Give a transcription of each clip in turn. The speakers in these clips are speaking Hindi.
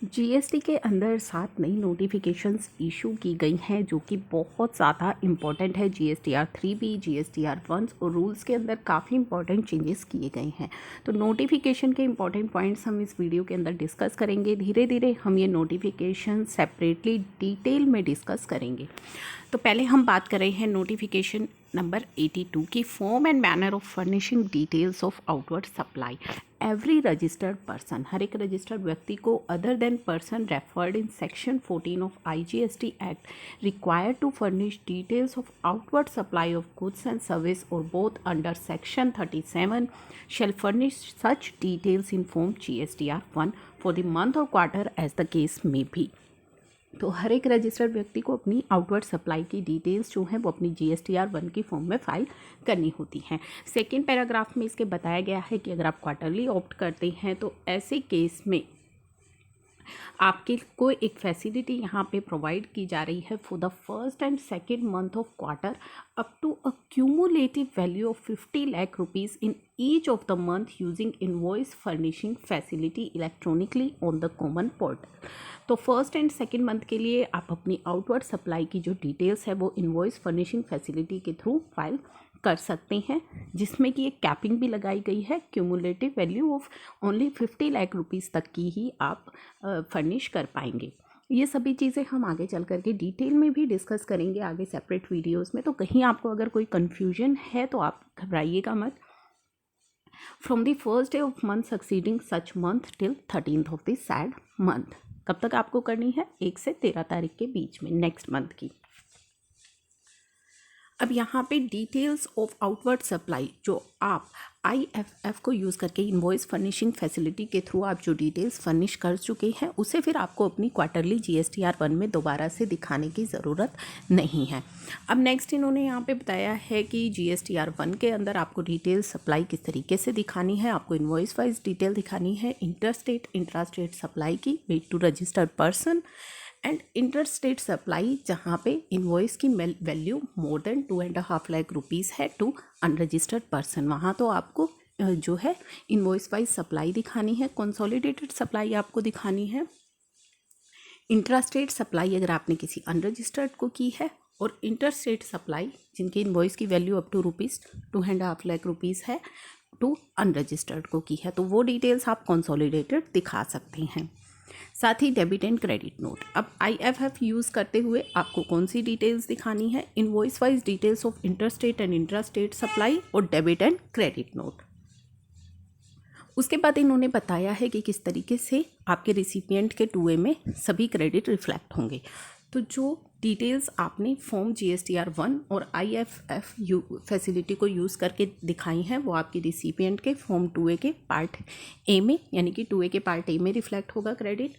जीएसटी के अंदर 7 नई नोटिफिकेशंस इशू की गई हैं जो कि बहुत ज़्यादा इम्पॉर्टेंट है। जीएसटीआर 3B, जीएसटीआर 1 और रूल्स के अंदर काफ़ी इंपॉर्टेंट चेंजेस किए गए हैं। तो नोटिफिकेशन के इंपॉर्टेंट पॉइंट्स हम इस वीडियो के अंदर डिस्कस करेंगे। धीरे धीरे हम ये नोटिफिकेशन सेपरेटली डिटेल में डिस्कस करेंगे। तो पहले हम बात कर रहे हैं नोटिफिकेशन नंबर 82 की, form and manner of furnishing details of outward supply. Every registered person, हर एक रजिस्टर्ड व्यक्ति को other than person referred in section 14 of IGST act required to furnish details of outward supply of goods and service और both under section 37 shall furnish such details in form GSTR 1 for the month or quarter as the case may be। तो हर एक रजिस्टर्ड व्यक्ति को अपनी आउटवर्ड सप्लाई की डिटेल्स जो हैं वो अपनी GSTR 1 की फॉर्म में फाइल करनी होती हैं। सेकेंड पैराग्राफ में इसके बताया गया है कि अगर आप क्वार्टरली ऑप्ट करते हैं तो ऐसे केस में आपके को एक फैसिलिटी यहाँ पे प्रोवाइड की जा रही है for the first and second month of quarter up to a cumulative value of 50 lakh rupees in each of the month using invoice furnishing facility electronically on the common portal. तो फर्स्ट एंड सेकेंड मंथ के लिए आप अपनी आउटवर्ड सप्लाई की जो डिटेल्स है वो इनवॉइस फर्निशिंग फैसिलिटी के थ्रू फाइल कर सकते हैं, जिसमें कि एक कैपिंग भी लगाई गई है। Cumulative value of only 50 lakh rupees तक की ही आप फर्निश कर पाएंगे। ये सभी चीज़ें हम आगे चल करके डिटेल में भी डिस्कस करेंगे आगे सेपरेट वीडियोस में। तो कहीं आपको अगर कोई कन्फ्यूजन है तो आप घबराइएगा मत। From the first day of month succeeding such month till 13th of the said month. कब तक आपको करनी है? 1 से 13 तारीख के बीच में, नेक्स्ट मंथ की। अब यहाँ पे डिटेल्स ऑफ आउटवर्ड सप्लाई जो आप IFF को यूज़ करके इनवॉइस फर्निशिंग फैसिलिटी के थ्रू आप जो डिटेल्स फर्निश कर चुके हैं उसे फिर आपको अपनी क्वार्टरली GSTR 1 में दोबारा से दिखाने की ज़रूरत नहीं है। अब नेक्स्ट इन्होंने यहाँ पे बताया है कि GSTR 1 के अंदर आपको डिटेल सप्लाई किस तरीके से दिखानी है। आपको इनवॉइस वाइज डिटेल दिखानी है इंटरस्टेट इंट्रास्टेट सप्लाई की paid to registered person and interstate supply जहाँ पे इनवॉइस की value more than 2.5 lakh rupees है टू अनरजिस्टर्ड पर्सन। वहाँ तो आपको जो है इनवॉइस वाइज सप्लाई दिखानी है। कंसोलिडेटेड सप्लाई आपको दिखानी है। इंट्रास्टेट सप्लाई अगर आपने किसी अनरजिस्टर्ड को की है, और इंटरस्टेट सप्लाई जिनकी इनवॉइस की value up to 2.5 lakh rupees है टू अनरजिस्टर्ड को की है, तो वो डिटेल्स आप कंसोलिडेटेड दिखा सकते हैं। साथ ही डेबिट एंड क्रेडिट नोट। अब IFF यूज़ करते हुए आपको कौन सी डिटेल्स दिखानी है? Invoice wise details of interstate and intrastate supply और डेबिट एंड क्रेडिट नोट। उसके बाद इन्होंने बताया है कि किस तरीके से आपके रिसिपिएंट के 2A में सभी क्रेडिट रिफ्लेक्ट होंगे। तो जो डिटेल्स आपने फॉर्म GSTR 1 और IFF फैसिलिटी को यूज़ करके दिखाई हैं वो आपकी रिसिपिएंट के फॉर्म 2A के पार्ट A में, यानी कि 2A के पार्ट A में रिफ्लेक्ट होगा credit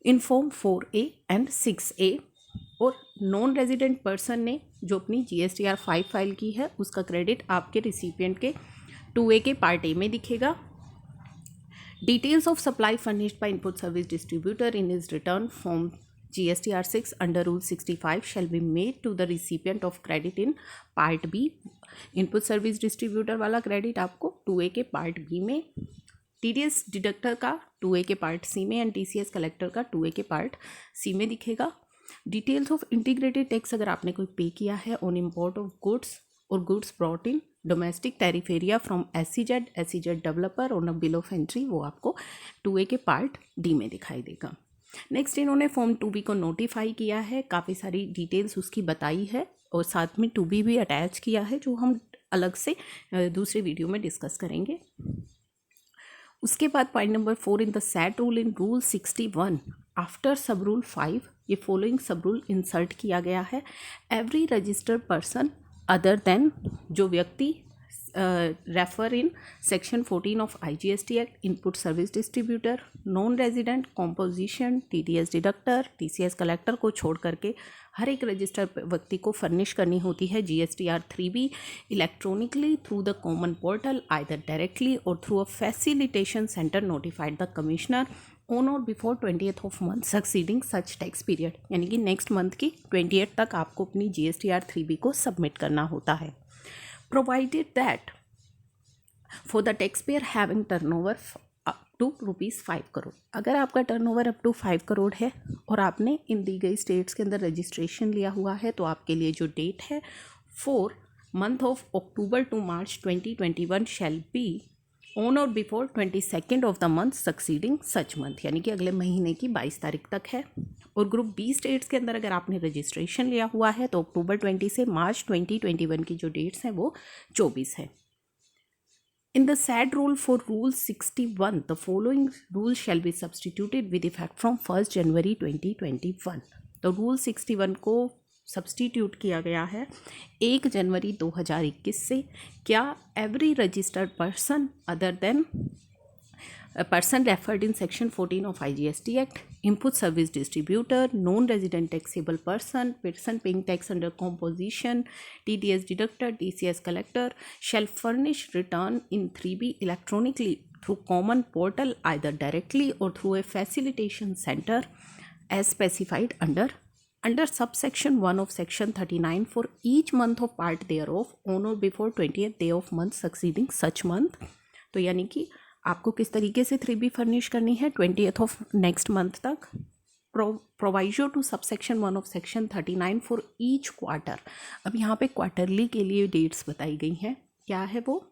in form 4A and 6A। और नॉन रेजिडेंट पर्सन ने जो अपनी GSTR 5 फाइल की है उसका क्रेडिट आपके रिसिपिएंट के 2A के पार्ट A में दिखेगा। Details of supply furnished by input service distributor in his return form GSTR 6 under Rule 65 shall be made to the recipient of credit in Part B। Input service distributor वाला क्रेडिट आपको 2A के पार्ट B में, TDS डिडक्टर का 2A के पार्ट C में एंड TCS कलेक्टर का 2A के पार्ट C में दिखेगा। डिटेल्स ऑफ इंटीग्रेटेड टैक्स अगर आपने कोई पे किया है ऑन इम्पोर्ट ऑफ गुड्स और goods brought in domestic tariff area from SEZ developer on a bill of entry, वो आपको 2A के पार्ट D में दिखाई देगा। नेक्स्ट इन्होंने फॉर्म 2B को नोटिफाई किया है, काफ़ी सारी डिटेल्स उसकी बताई है और साथ में 2B भी अटैच किया है जो हम अलग से दूसरे वीडियो में डिस्कस करेंगे। उसके बाद point number 4 in the set rule in rule 61 after सब रूल 5 ये फॉलोइंग सब रूल इंसर्ट किया गया है। Every registered person other than जो व्यक्ति refer in section 14 of IGST act input service distributor non resident composition TDS deductor TCS collector को छोड़ करके हर एक रजिस्टर्ड व्यक्ति को फर्निश करनी होती है GSTR 3B electronically through the common portal either directly और through a facilitation centre notified the commissioner on और before 20th of month succeeding such tax period, यानी कि नेक्स्ट मंथ की 20th तक आपको अपनी GSTR 3B को सबमिट करना होता है। Provided that for the taxpayer having turnover to ₹5 crore. अगर आपका टर्नओवर अप टू 5 करोड़ है और आपने इन दी गई स्टेट्स के अंदर रजिस्ट्रेशन लिया हुआ है तो आपके लिए जो डेट है for month of October to March 2021 shall be on और before 22 of the month succeeding such month, यानी कि अगले महीने की 22 तारीख तक है। और ग्रुप बी स्टेट्स के अंदर अगर आपने रजिस्ट्रेशन लिया हुआ है तो अक्टूबर 20 से मार्च 2021 की जो डेट्स हैं वो 24 है। In the said rule for Rule 61, the following rules shall be substituted with effect from 1st January 2021. तो रूल 61 को सब्सटीट्यूट किया गया है 1 जनवरी 2021 से। क्या every registered person other than a person referred in section 14 of IGST Act, input service distributor, non-resident taxable person paying tax under composition, TDS deductor, TCS collector, shall furnish return in 3B electronically through common portal either directly or through a facilitation center as specified under subsection 1 of section 39 for each month of part thereof on or before 20th day of month succeeding such month। तो यानी कि आपको किस तरीके से 3B फर्निश करनी है 20th ऑफ नेक्स्ट मंथ तक। Proviso to subsection 1 of section 39 for each quarter. अब यहाँ पे क्वार्टरली के लिए डेट्स बताई गई हैं। क्या है वो?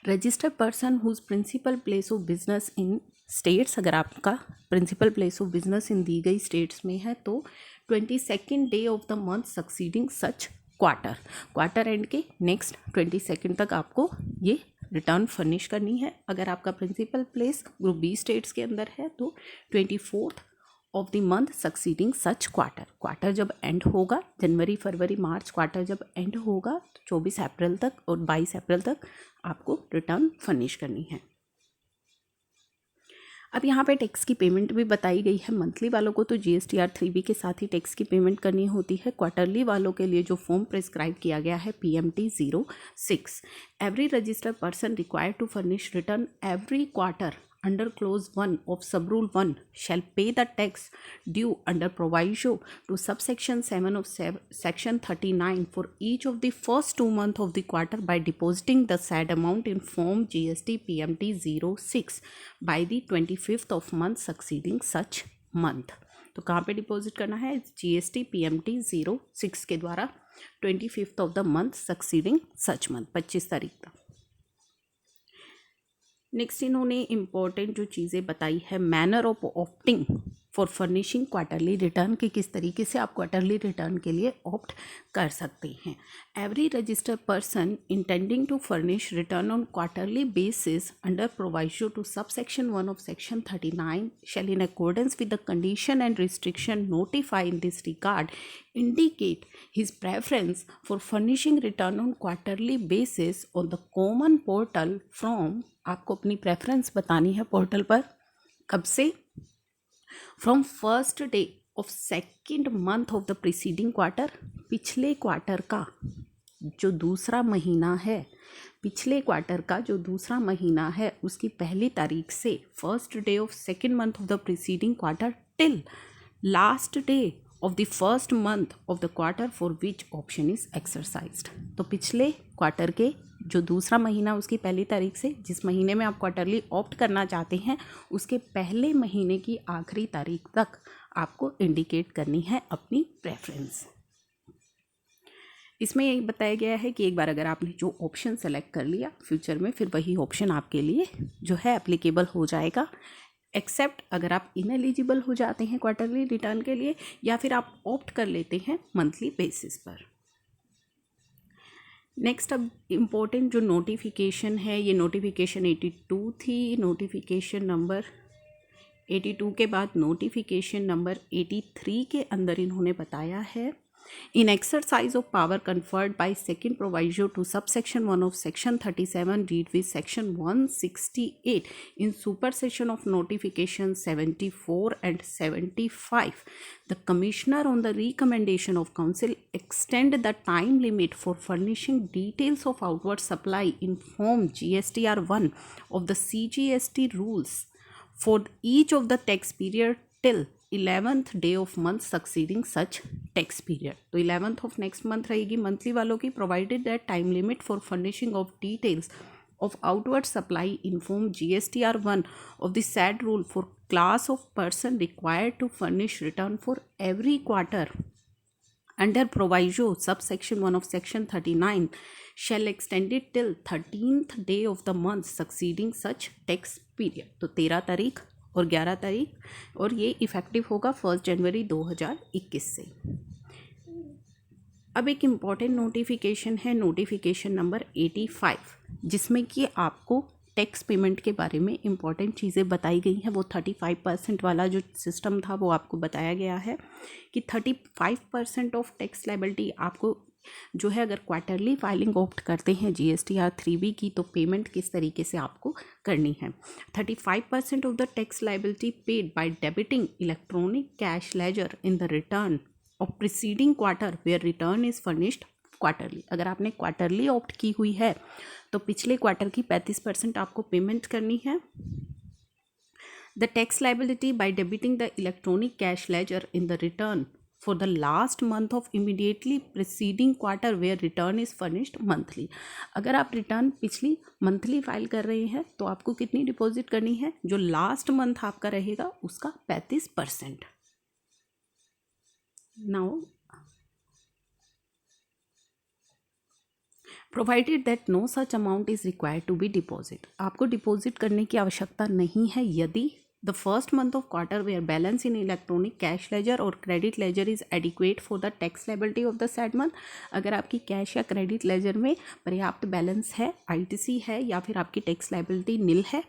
Registered person whose principal place of business in states, अगर आपका principal place of business in दी गई स्टेट्स में है तो 22nd day of the month succeeding such quarter end के नेक्स्ट 22nd तक आपको ये रिटर्न फर्निश करनी है। अगर आपका principal place group B states के अंदर है तो 24th of the month succeeding such quarter जब एंड होगा, जनवरी फरवरी मार्च क्वार्टर जब एंड होगा तो 24 अप्रैल तक और 22 अप्रैल तक आपको रिटर्न फर्निश करनी है। अब यहाँ पे टैक्स की पेमेंट भी बताई गई है। मंथली वालों को तो GSTR 3B के साथ ही टैक्स की पेमेंट करनी होती है। क्वार्टरली वालों के लिए जो फॉर्म प्रिस्क्राइब किया गया है PMT 06, every registered person required to furnish return every quarter under clause 1 of subrule 1 shall pay the tax due under proviso to subsection 7 of section 39 for each of the first 2 months of the quarter by depositing the said amount in form GST PMT 06 by the 25th of month succeeding such month। तो कहाँ पे डिपॉजिट करना है? GST PMT 06 के द्वारा 25th of the month succeeding such month, 25 तारीख तक। नेक्स्ट इन्होंने इम्पॉर्टेंट जो चीज़ें बताई है, manner of opting for furnishing quarterly return, कि किस तरीके से आप क्वार्टरली रिटर्न के लिए ऑप्ट कर सकते हैं। Every registered person intending to furnish return on quarterly basis under proviso to subsection 1 of section 39 shall in accordance with the condition and restriction notify in this regard indicate his preference for furnishing return on quarterly basis on the common portal from, आपको अपनी प्रेफरेंस बतानी है पोर्टल पर, कब से? From first day of second month of the preceding quarter, पिछले क्वार्टर का जो दूसरा महीना है, पिछले क्वार्टर का जो दूसरा महीना है उसकी पहली तारीख से, first day of second month of the preceding quarter till last day of the first month of the quarter for which option is exercised. तो पिछले क्वार्टर के जो दूसरा महीना उसकी पहली तारीख से, जिस महीने में आप क्वार्टरली ऑप्ट करना चाहते हैं उसके पहले महीने की आखिरी तारीख तक आपको इंडिकेट करनी है अपनी प्रेफरेंस। इसमें यही बताया गया है कि एक बार अगर आपने जो ऑप्शन सेलेक्ट कर लिया, फ्यूचर में फिर वही ऑप्शन आपके लिए जो है एप्लीकेबल हो जाएगा, एक्सेप्ट अगर आप इनएलिजिबल हो जाते हैं क्वार्टरली रिटर्न के लिए या फिर आप ऑप्ट कर लेते हैं मंथली बेसिस पर। नेक्स्ट अब इम्पोर्टेंट जो नोटिफिकेशन है, ये नोटिफिकेशन 82 थी। नोटिफिकेशन नंबर 82 के बाद नोटिफिकेशन नंबर 83 के अंदर इन्होंने बताया है, in exercise of power conferred by second proviso to subsection 1 of section 37 read with section 168 in supersession of notification 74 and 75, the commissioner on the recommendation of council extend the time limit for furnishing details of outward supply in form GSTR 1 of the CGST rules for each of the tax period till 11th day of month succeeding such tax period. तो 11th ऑफ नेक्स्ट मंथ रहेगी मंथली वालों की, provided that time limit for furnishing of details of outward supply inform GSTR1 of the said rule for class of person required to furnish return for every quarter under proviso subsection 1 of section 39 shall extend it till 13th day of the month succeeding such tax period. तो 13 तारीख और 11 तारीख और ये इफ़ेक्टिव होगा 1 जनवरी 2021 से। अब एक इम्पॉर्टेंट नोटिफिकेशन है नोटिफिकेशन नंबर 85, जिसमें कि आपको टैक्स पेमेंट के बारे में इम्पॉर्टेंट चीज़ें बताई गई हैं। वो 35% वाला जो सिस्टम था वो आपको बताया गया है कि 35% ऑफ टैक्स लायबिलिटी आपको जो है, अगर क्वार्टरली फाइलिंग ऑप्ट करते हैं GSTR 3B की, तो पेमेंट किस तरीके से आपको करनी है। 35% of the tax liability paid by debiting electronic cash ledger in the return of preceding quarter where return is furnished quarterly. अगर आपने क्वार्टरली ऑप्ट की हुई है तो पिछले क्वार्टर की 35% आपको पेमेंट करनी है। The tax liability by debiting the electronic cash ledger in the return for the last month of immediately preceding quarter where return is furnished monthly. अगर आप रिटर्न पिछली मंथली फाइल कर रहे हैं तो आपको कितनी डिपॉजिट करनी है, जो लास्ट मंथ आपका रहेगा उसका 35%। Now provided that no such amount is required to be deposit, आपको डिपॉजिट करने की आवश्यकता नहीं है यदि the first month of quarter where balance in electronic cash ledger और credit ledger is adequate for the tax liability of the said month. अगर आपकी कैश या क्रेडिट लेजर में पर्याप्त बैलेंस है, ITC है या फिर आपकी टैक्स लायबिलिटी निल है।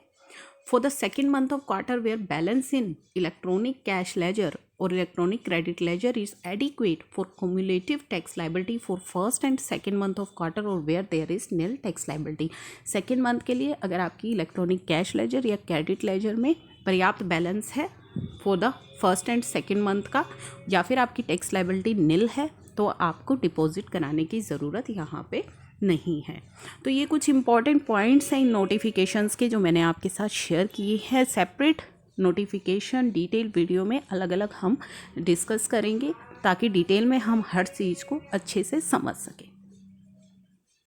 For the second month of quarter where balance in electronic cash ledger or electronic credit ledger is adequate for cumulative tax liability for first and second month of quarter or where there is nil tax liability। Second month के लिए अगर आपकी इलेक्ट्रॉनिक कैश लेजर या क्रेडिट लेजर में पर्याप्त बैलेंस है for the first and second month का, या फिर आपकी टैक्स लायबिलिटी निल है, तो आपको डिपॉजिट कराने की ज़रूरत यहाँ पे नहीं है। तो ये कुछ इंपॉर्टेंट पॉइंट्स हैं इन नोटिफिकेशंस के जो मैंने आपके साथ शेयर किए हैं। सेपरेट नोटिफिकेशन डिटेल वीडियो में अलग अलग हम डिस्कस करेंगे ताकि डिटेल में हम हर चीज़ को अच्छे से समझ सकें।